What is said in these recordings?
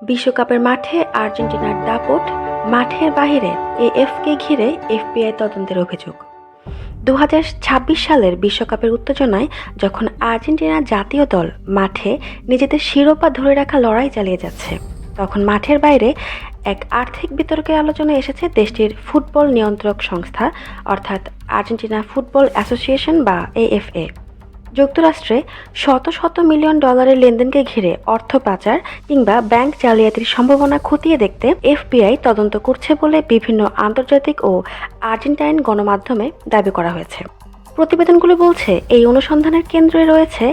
বিশ্বকাপের মাঠে আর্জেন্টিনার দাপট, মাঠের বাইরে এএফকে ঘিরে এফবিআই তদন্তের অভিযোগ। ২০২৬ সালের বিশ্বকাপের উত্তেজনায় যখন আর্জেন্টিনা জাতীয় দল মাঠে নিজেদের শিরোপা ধরে রাখা লড়াই চালিয়ে যাচ্ছে, তখন মাঠের বাইরে এক আর্থিক বিতর্কের আলোচনায় এসেছে দেশটির ফুটবল নিয়ন্ত্রক সংস্থা অর্থাৎ আর্জেন্টিনা ফুটবল অ্যাসোসিয়েশন বা এএফএ। যুক্তরাষ্ট্রে শত শত মিলিয়ন ডলারের লেনদেনকে ঘিরে অর্থ পাচার কিংবা ব্যাংক জালিয়াতির সম্ভাবনা খতিয়ে দেখতে এফবিআই তদন্ত করছে বলে বিভিন্ন আন্তর্জাতিক ও আর্জেন্টাইন গণমাধ্যমে দাবি করা হয়েছে। প্রতিবেদনগুলো বলছে এই অনুসন্ধানের কেন্দ্রে রয়েছে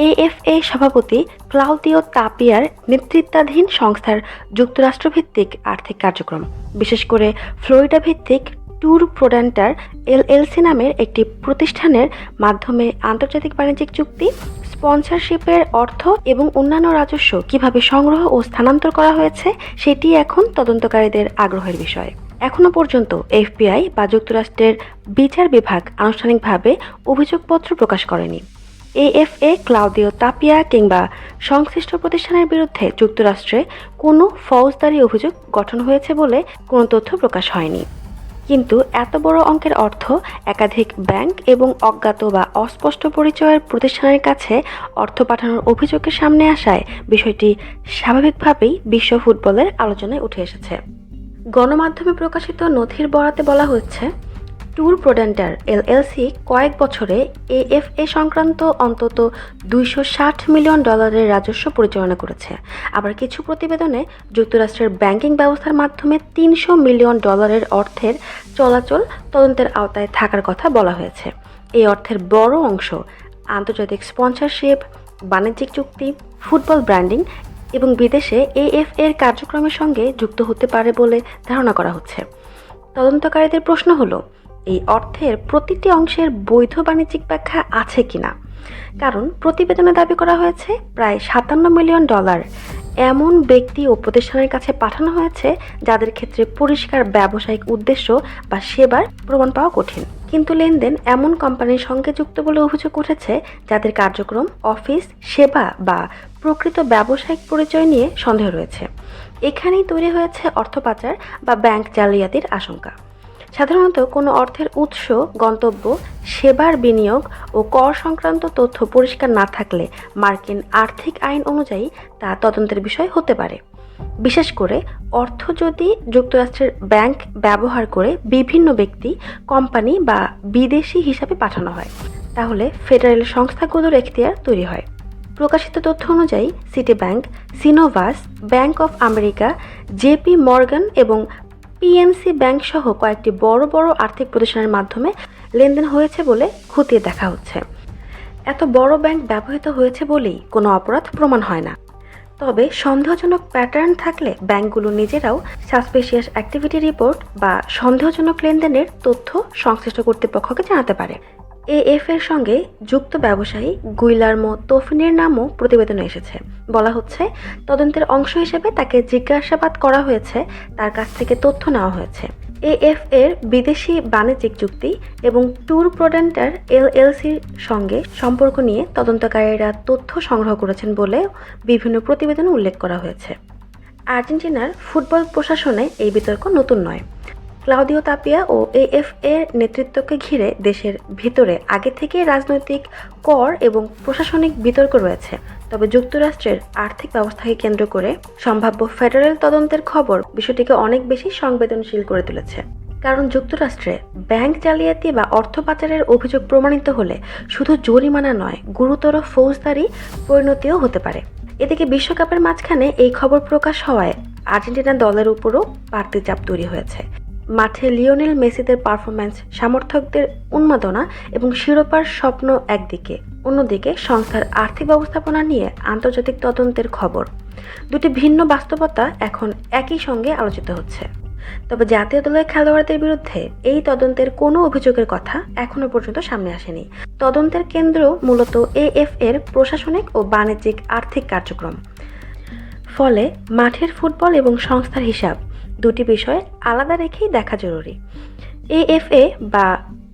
এএফএ সভাপতি ক্লাউদিও তাপিয়ার নেতৃত্বাধীন সংস্থার যুক্তরাষ্ট্রভিত্তিক আর্থিক কার্যক্রম, বিশেষ করে ফ্লোরিডা ভিত্তিক ট্যুর প্রোডেন্টার এলএলসি নামের একটি প্রতিষ্ঠানের মাধ্যমে আন্তর্জাতিক বাণিজ্যিক চুক্তি, স্পন্সরশিপের অর্থ এবং অন্যান্য রাজস্ব কিভাবে সংগ্রহ ও স্থানান্তর করা হয়েছে সেটি এখন তদন্তকারীদের আগ্রহের বিষয়। এখনও পর্যন্ত এফবিআই বা যুক্তরাষ্ট্রের বিচার বিভাগ আনুষ্ঠানিকভাবে অভিযোগপত্র প্রকাশ করেনি। এএফএ ক্লাউদিও তাপিয়া কিংবা সংশ্লিষ্ট প্রতিষ্ঠানের বিরুদ্ধে যুক্তরাষ্ট্রে কোনো ফৌজদারি অভিযোগ গঠন হয়েছে বলে কোনো তথ্য প্রকাশ হয়নি। কিন্তু এত বড় অঙ্কের অর্থ একাধিক ব্যাংক এবং অজ্ঞাত বা অস্পষ্ট পরিচয়ের প্রতিষ্ঠানের কাছে অর্থ পাঠানোর অভিযোগের সামনে আসায় বিষয়টি স্বাভাবিকভাবেই বিশ্ব ফুটবলের আলোচনায় উঠে এসেছে। গণমাধ্যমে প্রকাশিত নথির বরাতে বলা হচ্ছে, ট্যুর প্রোডেন্টার এলএলসি কয়েক বছরে এএফএ সংক্রান্ত অন্তত $260 মিলিয়ন রাজস্ব পরিচালনা করেছে। আবার কিছু প্রতিবেদনে যুক্তরাষ্ট্রের ব্যাংকিং ব্যবস্থার মাধ্যমে $300 মিলিয়ন অর্থের চলাচল তদন্তের আওতায় থাকার কথা বলা হয়েছে। এই অর্থের বড় অংশ আন্তর্জাতিক স্পন্সরশিপ, বাণিজ্যিক চুক্তি, ফুটবল ব্র্যান্ডিং এবং বিদেশে এএফএর কার্যক্রমের সঙ্গে যুক্ত হতে পারে বলে ধারণা করা হচ্ছে। তদন্তকারীদের প্রশ্ন হলো, এই অর্থের প্রতিটি অংশের বৈধ বাণিজ্যিক ব্যাখ্যা আছে কিনা? কারণ প্রতিবেদনে দাবি করা হয়েছে প্রায় $57 মিলিয়ন এমন ব্যক্তি ও প্রতিষ্ঠানের কাছে পাঠানো হয়েছে যাদের ক্ষেত্রে পরিষ্কার ব্যবসায়িক উদ্দেশ্য বা সেবার প্রমাণ পাওয়া কঠিন। কিন্তু লেনদেন এমন কোম্পানির সঙ্গে যুক্ত বলে অভিযোগ উঠেছে যাদের কার্যক্রম, অফিস, সেবা বা প্রকৃত ব্যবসায়িক পরিচয় নিয়ে সন্দেহ রয়েছে। এখানেই তৈরি হয়েছে অর্থ পাচার বা ব্যাংক জালিয়াতির আশঙ্কা। সাধারণত কোনো অর্থের উৎস, গন্তব্য, সেবার বিনিয়োগ ও কর সংক্রান্ত তথ্য পরিষ্কার না থাকলে মার্কিন আর্থিক আইন অনুযায়ী তা তদন্তের বিষয় হতে পারে। বিশেষ করে অর্থ যদি যুক্তরাষ্ট্রের ব্যাংক ব্যবহার করে বিভিন্ন ব্যক্তি, কোম্পানি বা বিদেশি হিসাবে পাঠানো হয়, তাহলে ফেডারেল সংস্থাগুলোর এখতিয়ার তৈরি হয়। প্রকাশিত তথ্য অনুযায়ী city bank, Synovus, bank of America, JP Morgan এবং পিএনসি ব্যাংক সহ কয়েকটি বড় বড় আর্থিক প্রতিষ্ঠানের মাধ্যমে লেনদেন হয়েছে বলে খতিয়ে দেখা হচ্ছে। এত বড় ব্যাংক ব্যবহৃত হয়েছে বলেই কোনো অপরাধ প্রমাণ হয় না। তবে সন্দেহজনক প্যাটার্ন থাকলে ব্যাংকগুলো নিজেরাও সাসপিশিয়াস অ্যাক্টিভিটি রিপোর্ট বা সন্দেহজনক লেনদেনের তথ্য সংশ্লিষ্ট কর্তৃপক্ষকে জানাতে পারে। এএফ এর সঙ্গে যুক্ত ব্যবসায়ী গুইলার্মো তোফিনের নামও প্রতিবেদনে এসেছে। বলা হচ্ছে, তদন্তের অংশ হিসেবে তাকে জিজ্ঞাসাবাদ করা হয়েছে, তার কাছ থেকে তথ্য নেওয়া হয়েছে। এএফ এর বিদেশি বাণিজ্যিক চুক্তি এবং ট্যুর প্রোডেন্টার এলএলসির সঙ্গে সম্পর্ক নিয়ে তদন্তকারীরা তথ্য সংগ্রহ করেছেন বলে বিভিন্ন প্রতিবেদনে উল্লেখ করা হয়েছে। আর্জেন্টিনার ফুটবল প্রশাসনে এই বিতর্ক নতুন নয়। ক্লাউদিও তাপিয়া ও এএফ এর নেতৃত্বকে ঘিরে দেশের ভিতরে আগে থেকেই রাজনৈতিক, কর এবং প্রশাসনিক বিতর্ক রয়েছে। তবে যুক্তরাষ্ট্রের আর্থিক ব্যবস্থাকে কেন্দ্র করে সম্ভাব্য ফেডারেল তদন্তের খবর বিষয়টিকে অনেক বেশি সংবেদনশীল করে তুলেছে। কারণ যুক্তরাষ্ট্রে ব্যাংক জালিয়াতি বা অর্থ পাচারের অভিযোগ প্রমাণিত হলে শুধু জরিমানা নয়, গুরুতর ফৌজদারি পরিণতিও হতে পারে। এদিকে বিশ্বকাপের মাঝখানে এই খবর প্রকাশ হওয়ায় আর্জেন্টিনা দলের উপরও বাড়তি চাপ তৈরি হয়েছে। মাঠে লিওনেল মেসিদের পারফরম্যান্স, সমর্থকদের উন্মাদনা এবং শিরোপার স্বপ্ন একদিকে, অন্যদিকে সংস্থার আর্থিক ব্যবস্থাপনা নিয়ে আন্তর্জাতিক তদন্তের খবর। দুটি ভিন্ন বাস্তবতা এখন একই সঙ্গে আলোচিত হচ্ছে। তবে জাতীয় দলের খেলোয়াড়দের বিরুদ্ধে এই তদন্তের কোনো অভিযোগের কথা এখনো পর্যন্ত সামনে আসেনি। তদন্তের কেন্দ্র মূলত এএফ এর প্রশাসনিক ও বাণিজ্যিক আর্থিক কার্যক্রম। ফলে মাঠের ফুটবল এবং সংস্থার হিসাব দুটি বিষয় আলাদা রেখেই দেখা জরুরি। এএফএ বা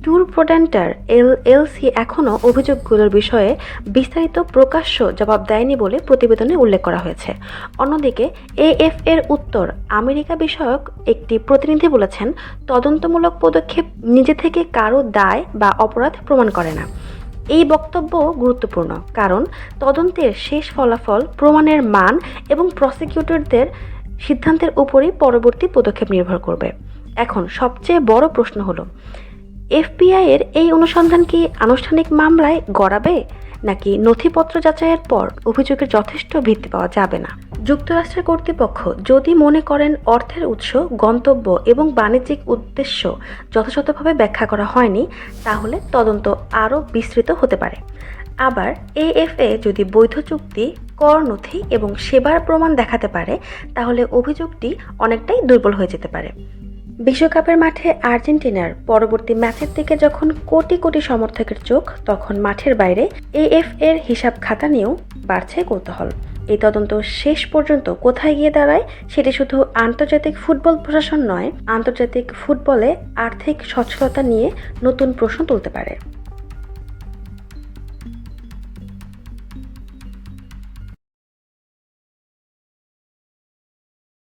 ট্যুর প্রোডেন্টার এলএলসি এখনও অভিযোগগুলোর বিষয়ে বিস্তারিত প্রকাশ্য জবাব দেয়নি বলে প্রতিবেদনে উল্লেখ করা হয়েছে। অন্যদিকে এএফ-এর উত্তর আমেরিকা বিষয়ক একটি প্রতিনিধি বলেছেন, তদন্তমূলক পদক্ষেপ নিজে থেকে কারো দায় বা অপরাধ প্রমাণ করে না। এই বক্তব্য গুরুত্বপূর্ণ, কারণ তদন্তের শেষ ফলাফল, প্রমাণের মান এবং প্রসিকিউটরদের সিদ্ধান্তের উপরই পরবর্তী পদক্ষেপ নির্ভর করবে। এখন সবচেয়ে বড় প্রশ্ন হলো, এফবিআইয়ের এই অনুসন্ধান কি আনুষ্ঠানিক মামলায় গড়াবে, নাকি নথিপত্র যাচাইয়ের পর অভিযোগের যথেষ্ট ভিত্তি পাওয়া যাবে না? যুক্তরাষ্ট্রের কর্তৃপক্ষ যদি মনে করেন অর্থের উৎস, গন্তব্য এবং বাণিজ্যিক উদ্দেশ্য যথাযথভাবে ব্যাখ্যা করা হয়নি, তাহলে তদন্ত আরও বিস্তৃত হতে পারে। আবার এএফএ যদি বৈধ চুক্তি, কর নথি এবং সেবার প্রমাণ দেখাতে পারে, তাহলে অভিযোগটি অনেকটাই দুর্বল হয়ে যেতে পারে। বিশ্বকাপের মাঠে আর্জেন্টিনার পরবর্তী ম্যাচের দিকে যখন কোটি কোটি সমর্থকের চোখ, তখন মাঠের বাইরে এএফ-এর হিসাব খাতা নিয়েও বাড়ছে কৌতূহল। এই তদন্ত শেষ পর্যন্ত কোথায় গিয়ে দাঁড়ায়, সেটি শুধু আন্তর্জাতিক ফুটবল প্রশাসন নয়, আন্তর্জাতিক ফুটবলে আর্থিক সচ্ছলতা নিয়ে নতুন প্রশ্ন তুলতে পারে।